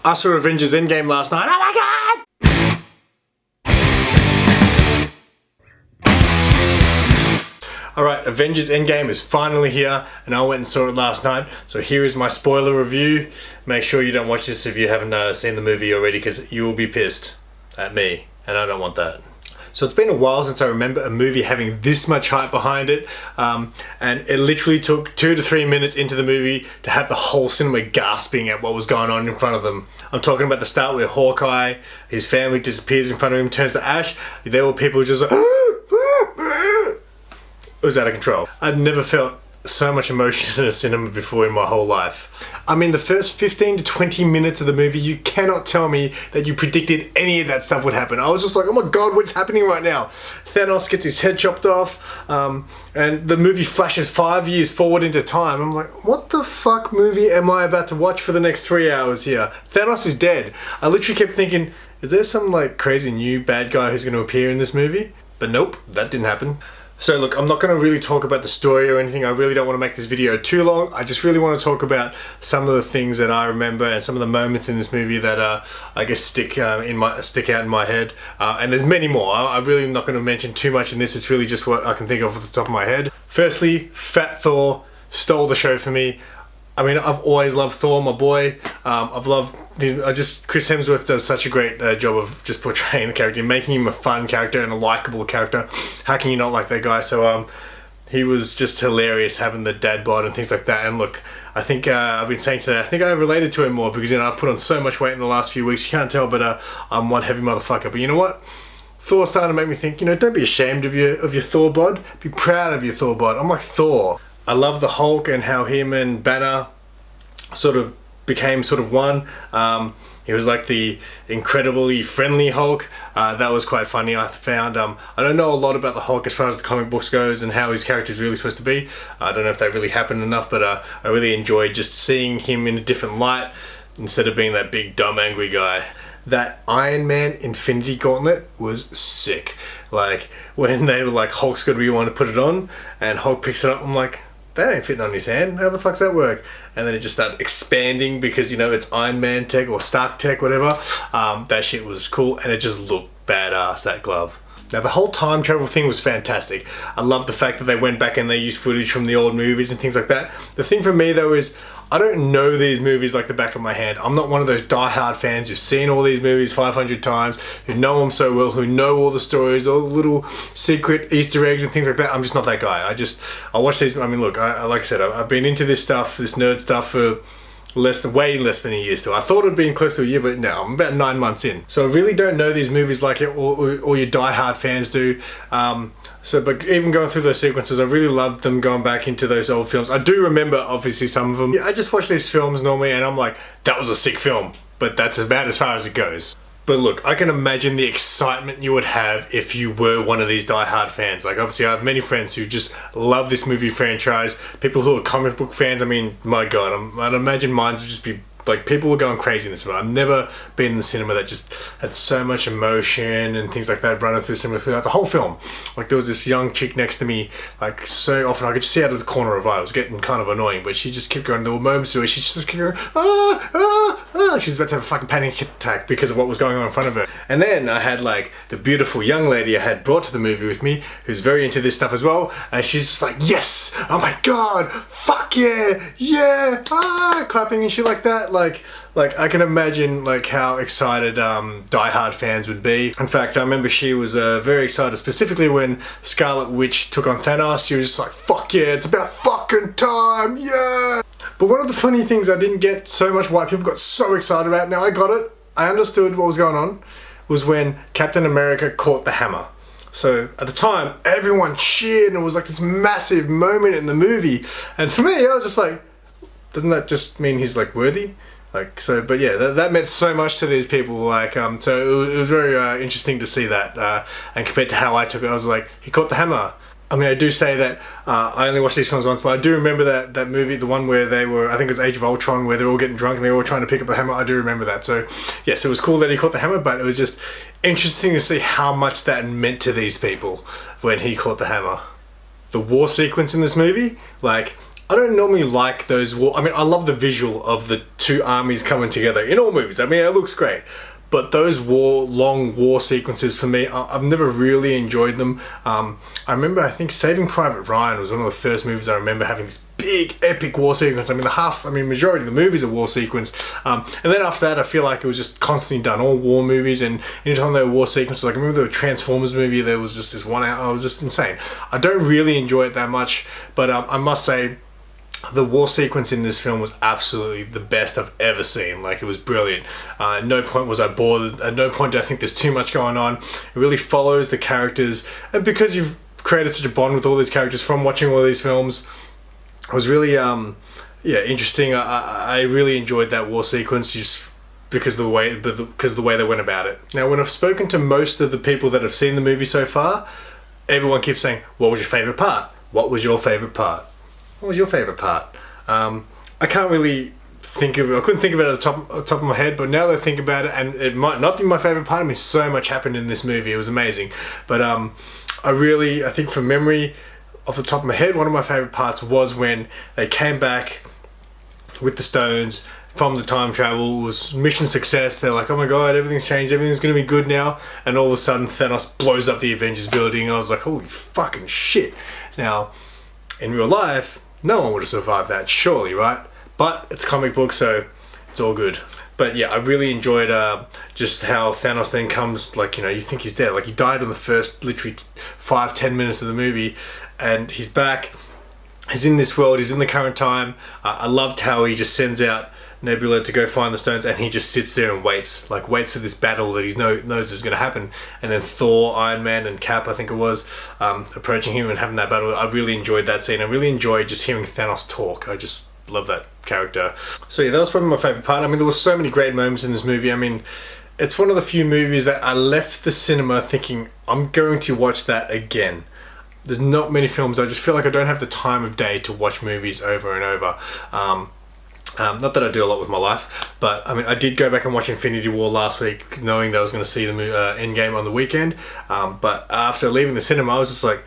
I saw Avengers Endgame last night. Oh my god! Alright, Avengers Endgame is finally here, and I went and saw it last night. So here is my spoiler review. Make sure you don't watch this if you haven't seen the movie already, because you will be pissed at me, and I don't want that. So it's been a while since I remember a movie having this much hype behind it, and it literally took 2 to 3 minutes into the movie to have the whole cinema gasping at what was going on in front of them. I'm talking about the start where Hawkeye, his family disappears in front of him, turns to ash. There were people just like, it was out of control. I'd never felt so much emotion in a cinema before in my whole life. I mean, the first 15 to 20 minutes of the movie, you cannot tell me that you predicted any of that stuff would happen. I was just like, oh my god, what's happening right now? Thanos gets his head chopped off, and the movie flashes 5 years forward into time. I'm like, what the fuck movie am I about to watch for the next 3 hours here? Thanos is dead. I literally kept thinking, is there some like crazy new bad guy who's going to appear in this movie? But nope, that didn't happen. So look, I'm not going to really talk about the story or anything. I really don't want to make this video too long. I just really want to talk about some of the things that I remember and some of the moments in this movie that I guess stick out in my head. And there's many more. I really am not going to mention too much in this. It's really just what I can think of off the top of my head. Firstly, Fat Thor stole the show for me. I mean, I've always loved Thor, my boy. Chris Hemsworth does such a great job of just portraying the character, making him a fun character and a likable character. How can you not like that guy? So he was just hilarious having the dad bod and things like that. And look, I think I've been saying today, I think I related to him more because, you know, I've put on so much weight in the last few weeks. You can't tell, but I'm one heavy motherfucker. But you know what? Thor's starting to make me think, you know, don't be ashamed of your Thor bod. Be proud of your Thor bod. I'm like Thor. I love the Hulk and how him and Banner sort of became sort of one. He was like the incredibly friendly Hulk. That was quite funny, I found. I don't know a lot about the Hulk as far as the comic books goes and how his character is really supposed to be. I don't know if that really happened enough, but I really enjoyed just seeing him in a different light instead of being that big dumb angry guy. That Iron Man Infinity Gauntlet was sick. Like when they were like, Hulk's got to be one to put it on, and Hulk picks it up, I'm like, that ain't fitting on his hand. How the fuck's that work? And then it just started expanding because, you know, it's Iron Man tech or Stark tech, whatever. That shit was cool, and it just looked badass, that glove. Now, the whole time travel thing was fantastic. I love the fact that they went back and they used footage from the old movies and things like that. The thing for me, though, is I don't know these movies like the back of my hand. I'm not one of those die-hard fans who've seen all these movies 500 times, who know them so well, who know all the stories, all the little secret Easter eggs and things like that. I'm just not that guy. I watch these. I mean, look, like I said, I've been into this stuff, this nerd stuff for way less than a year still. I thought it'd been close to a year, but no, I'm about 9 months in. So I really don't know these movies like all your die-hard fans do. But even going through those sequences, I really loved them going back into those old films. I do remember, obviously, some of them. Yeah, I just watch these films normally and I'm like, that was a sick film. But that's about as far as it goes. But look, I can imagine the excitement you would have if you were one of these die-hard fans. Like, obviously, I have many friends who just love this movie franchise. People who are comic book fans, I mean, my God, I'd imagine mine would just be like, people were going crazy in this film. I've never been in the cinema that just had so much emotion and things like that running through the cinema throughout the whole film. Like, there was this young chick next to me, like, so often I could just see out of the corner of her eye. It was getting kind of annoying, but she just kept going. There were moments where she just kept going, she's about to have a fucking panic attack because of what was going on in front of her. And then I had, like, the beautiful young lady I had brought to the movie with me, who's very into this stuff as well, and she's just like, yes, oh my God, fuck yeah, yeah, clapping and shit like that. Like I can imagine like how excited die-hard fans would be. In fact, I remember she was very excited, specifically when Scarlet Witch took on Thanos. She was just like, fuck yeah, it's about fucking time, yeah! But one of the funny things I didn't get so much why people got so excited about, now I got it, I understood what was going on, was when Captain America caught the hammer. So at the time, everyone cheered and it was like this massive moment in the movie. And for me, I was just like, doesn't that just mean he's like worthy? Like, so, but yeah, that meant so much to these people. Like, so it was very interesting to see that. And compared to how I took it, I was like, he caught the hammer. I mean, I do say that I only watched these films once, but I do remember that movie, the one where they were, I think it was Age of Ultron, where they're all getting drunk and they're all trying to pick up the hammer. I do remember that. So yes, it was cool that he caught the hammer, but it was just interesting to see how much that meant to these people when he caught the hammer. The war sequence in this movie, like, I don't normally like those war. I mean, I love the visual of the two armies coming together in all movies. I mean, it looks great. But those long war sequences for me, I've never really enjoyed them. I remember, I think Saving Private Ryan was one of the first movies I remember having this big epic war sequence. I mean, majority of the movies are war sequence. And then after that, I feel like it was just constantly done, all war movies, and anytime there were war sequences, like I remember the Transformers movie, there was just this one out, it was just insane. I don't really enjoy it that much, but I must say, the war sequence in this film was absolutely the best I've ever seen. Like, it was brilliant. At no point was I bored. At no point do I think there's too much going on. It really follows the characters. And because you've created such a bond with all these characters from watching all these films, it was really interesting. I really enjoyed that war sequence just because of the way they went about it. Now, when I've spoken to most of the people that have seen the movie so far, everyone keeps saying, what was your favourite part? What was your favourite part? What was your favourite part? I can't really think of it. I couldn't think of it at the top of my head, but now that I think about it, and it might not be my favourite part, I mean, so much happened in this movie. It was amazing. But I think from memory, off the top of my head, one of my favourite parts was when they came back with the stones from the time travel. It was mission success. They're like, oh my god, everything's changed, everything's going to be good now. And all of a sudden, Thanos blows up the Avengers building. I was like, holy fucking shit. Now, in real life, no one would have survived that, surely, right? But it's a comic book, so it's all good. But yeah, I really enjoyed just how Thanos then comes, like, you think he's dead. Like, he died in the first literally 5-10 minutes of the movie, and he's back. He's in this world, he's in the current time. I loved how he just sends out Nebula to go find the stones, and he just sits there and waits for this battle that he knows is going to happen. And then Thor, Iron Man, and Cap, I think it was, approaching him and having that battle. I really enjoyed that scene. I really enjoyed just hearing Thanos talk. I just love that character. So yeah, that was probably my favourite part. I mean, there were so many great moments in this movie. I mean, it's one of the few movies that I left the cinema thinking, I'm going to watch that again. There's not many films, I just feel like I don't have the time of day to watch movies over and over. Not that I do a lot with my life, but I mean, I did go back and watch Infinity War last week, knowing that I was going to see the Endgame on the weekend. But after leaving the cinema, I was just like,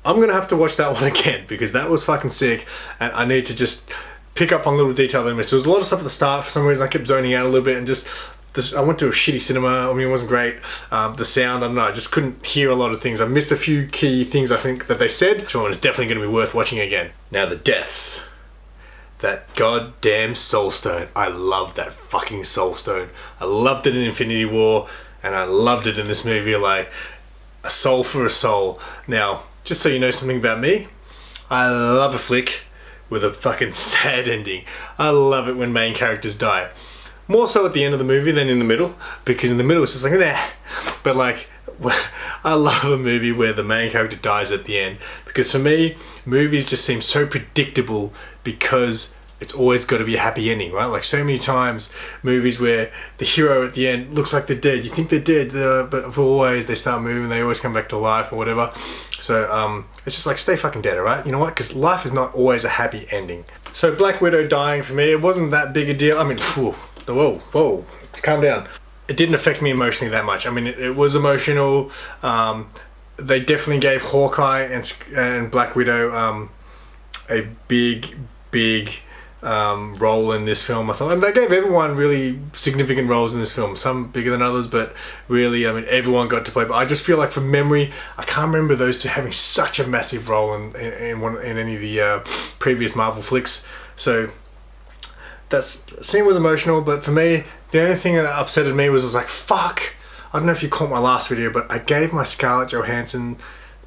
I'm going to have to watch that one again, because that was fucking sick, and I need to just pick up on little detail that I missed. There was a lot of stuff at the start. For some reason, I kept zoning out a little bit, and I went to a shitty cinema. I mean, it wasn't great. The sound, I don't know, I just couldn't hear a lot of things. I missed a few key things, I think, that they said. So it's definitely going to be worth watching again. Now, the deaths. That goddamn Soul Stone. I love that fucking Soul Stone. I loved it in Infinity War, and I loved it in this movie. Like, a soul for a soul. Now, just so you know something about me, I love a flick with a fucking sad ending. I love it when main characters die. More so at the end of the movie than in the middle, because in the middle it's just like, nah. But like, I love a movie where the main character dies at the end, because for me, movies just seem so predictable because it's always got to be a happy ending, right? Like, so many times, movies where the hero at the end looks like they're dead. You think they're dead, but for always they start moving, they always come back to life or whatever. So it's just like, stay fucking dead, alright? You know what? Because life is not always a happy ending. So Black Widow dying, for me, it wasn't that big a deal. I mean, whoa, calm down. It didn't affect me emotionally that much. I mean, it was emotional. They definitely gave Hawkeye and Black Widow a big role in this film, I thought. And they gave everyone really significant roles in this film, some bigger than others, but really, I mean, everyone got to play. But I just feel like, from memory, I can't remember those two having such a massive role in any of the previous Marvel flicks. So that scene was emotional, but for me, the only thing that upsetted me was like, fuck. I don't know if you caught my last video, but I gave my Scarlett Johansson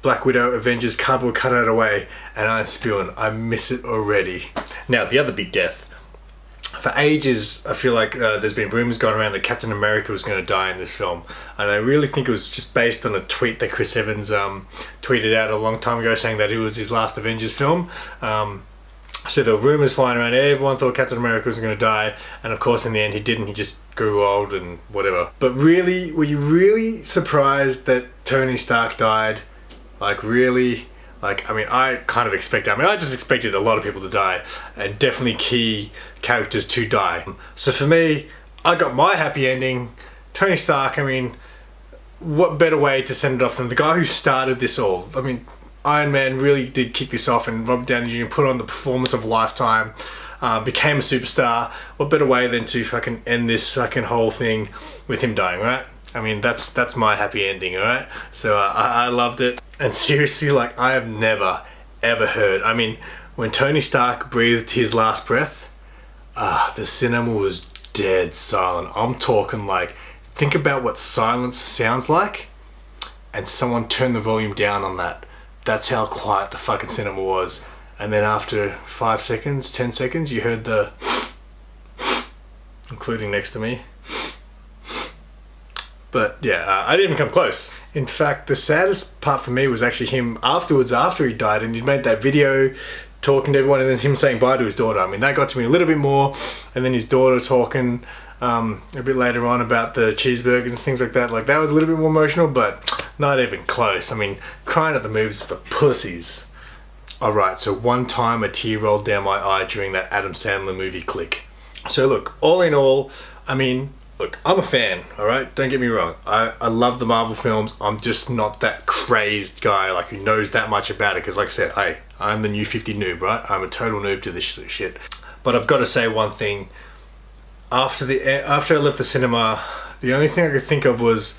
Black Widow Avengers cardboard cutout away, and I'm spewing. I miss it already. Now, the other big death. For ages, I feel like there's been rumours going around that Captain America was going to die in this film, and I really think it was just based on a tweet that Chris Evans tweeted out a long time ago, saying that it was his last Avengers film. So there were rumours flying around. Everyone thought Captain America was going to die, and of course in the end he didn't. He just grew old and whatever. But really, were you really surprised that Tony Stark died? Like, really? Like, I mean, I kind of expected, I just expected a lot of people to die, and definitely key characters to die. So for me, I got my happy ending. Tony Stark, I mean, what better way to send it off than the guy who started this all? I mean, Iron Man really did kick this off, and Robert Downey Jr. put on the performance of a lifetime, became a superstar. What better way than to fucking end this fucking whole thing with him dying, right? I mean, that's my happy ending, alright? So I loved it. And seriously, like, I have never, ever heard, I mean, when Tony Stark breathed his last breath, the cinema was dead silent. I'm talking like, think about what silence sounds like, and someone turned the volume down on that. That's how quiet the fucking cinema was. And then after 5 seconds, 10 seconds, you heard the including next to me. But yeah, I didn't even come close. In fact, the saddest part for me was actually him afterwards, after he died, and he'd made that video talking to everyone, and then him saying bye to his daughter. I mean, that got to me a little bit more. And then his daughter talking a bit later on about the cheeseburgers and things like that. Like, that was a little bit more emotional, but not even close. I mean, crying at the movies for pussies. Alright, so one time a tear rolled down my eye during that Adam Sandler movie Click. So look, all in all, I mean, look, I'm a fan, alright? Don't get me wrong. I love the Marvel films. I'm just not that crazed guy, like, who knows that much about it. Because like I said, hey, I'm the new 50 noob, right? I'm a total noob to this shit. But I've got to say one thing. After I left the cinema, the only thing I could think of was,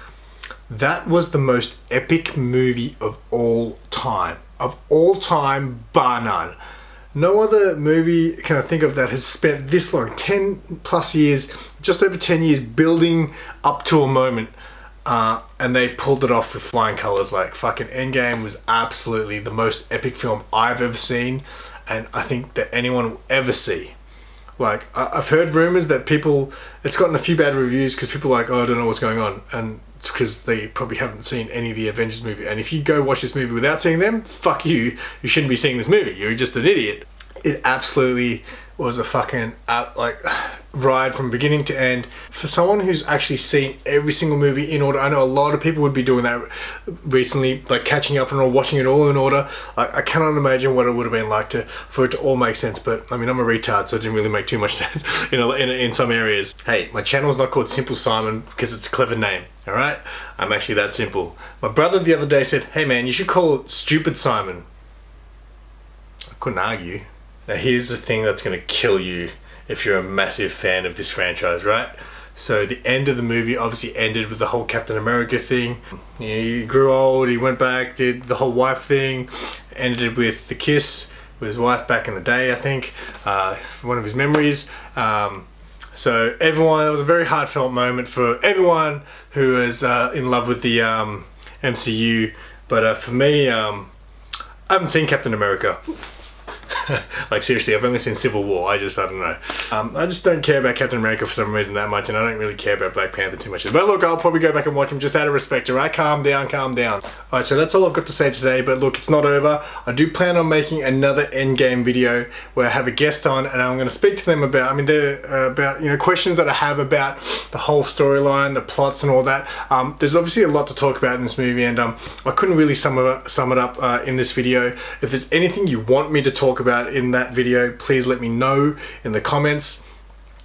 that was the most epic movie of all time. Of all time, bar none. No other movie can I think of that has spent this long, 10 plus years, just over 10 years, building up to a moment, and they pulled it off with flying colors. Like, fucking Endgame was absolutely the most epic film I've ever seen, and I think that anyone will ever see. Like, I've heard rumors that it's gotten a few bad reviews because people are like, oh, I don't know what's going on, and it's because they probably haven't seen any of the Avengers movie. And if you go watch this movie without seeing them, fuck you. You shouldn't be seeing this movie. You're just an idiot. It absolutely was a fucking ride from beginning to end. For someone who's actually seen every single movie in order, I know a lot of people would be doing that recently, like catching up and all, watching it all in order. I cannot imagine what it would have been like for it to all make sense. But I mean, I'm a retard, so it didn't really make too much sense, in some areas. Hey, my channel's not called Simple Simon because it's a clever name. All right, I'm actually that simple. My brother the other day said, "Hey man, you should call it Stupid Simon." I couldn't argue. Now here's the thing that's going to kill you if you're a massive fan of this franchise, right? So the end of the movie obviously ended with the whole Captain America thing. He grew old, he went back, did the whole wife thing, ended with the kiss with his wife back in the day, I think, one of his memories. So everyone, it was a very heartfelt moment for everyone who is in love with the MCU. But for me, I haven't seen Captain America. Like, seriously, I've only seen Civil War. I don't know. I just don't care about Captain America for some reason that much, and I don't really care about Black Panther too much. But look, I'll probably go back and watch him just out of respect, alright? Calm down, calm down. Alright, so that's all I've got to say today, but look, it's not over. I do plan on making another Endgame video where I have a guest on, and I'm going to speak to them about, about questions that I have about the whole storyline, the plots and all that. There's obviously a lot to talk about in this movie, and I couldn't really sum it up in this video. If there's anything you want me to talk about in that video, please let me know in the comments.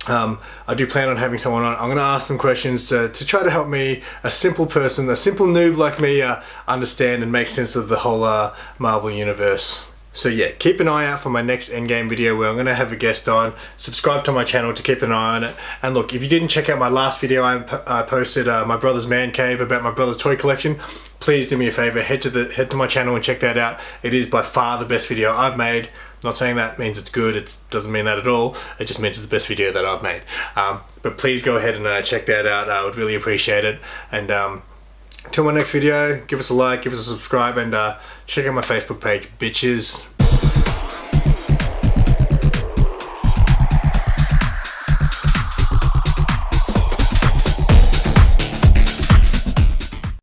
I do plan on having someone on. I'm going to ask them questions to try to help me, a simple person, a simple noob like me, understand and make sense of the whole Marvel universe. So yeah, keep an eye out for my next Endgame video where I'm going to have a guest on. Subscribe to my channel to keep an eye on it. And look, if you didn't check out my last video, I posted my brother's man cave about my brother's toy collection. Please do me a favor, head to my channel and check that out. It is by far the best video I've made. Not saying that means it's good, it doesn't mean that at all. It just means it's the best video that I've made. But please go ahead and check that out. I would really appreciate it. And till my next video, give us a like, give us a subscribe, and check out my Facebook page, bitches.